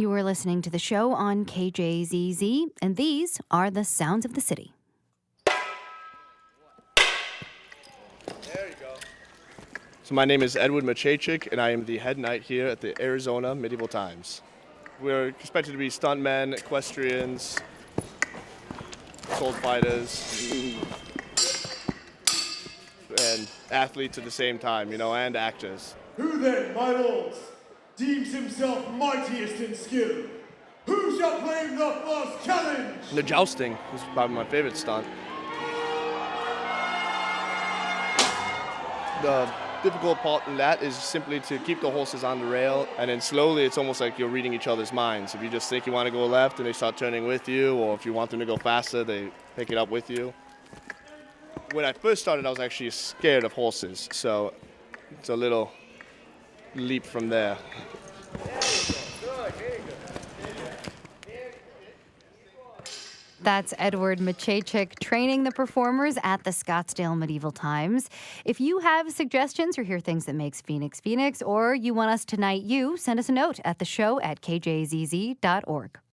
You are listening to the show on KJZZ, and these are the sounds of the city. There you go. So my name is Edward Maciejczyk, and I am the head knight here at the Arizona Medieval Times. We're expected to be stuntmen, equestrians, sword fighters, and athletes at the same time, and actors. Who then, my lords, deems himself mightiest in skill? Who shall claim the first challenge? The jousting is probably my favorite stunt. The difficult part in that is simply to keep the horses on the rail, and then slowly it's almost like you're reading each other's minds. If you just think you want to go left and they start turning with you, or if you want them to go faster, they pick it up with you. When I first started, I was actually scared of horses, so it's a little leap from there. That's Edward Maciejczyk training the performers at the Scottsdale Medieval Times. If you have suggestions or hear things that makes Phoenix Phoenix, or you want us to knight you, send us a note at theshow@kjzz.org.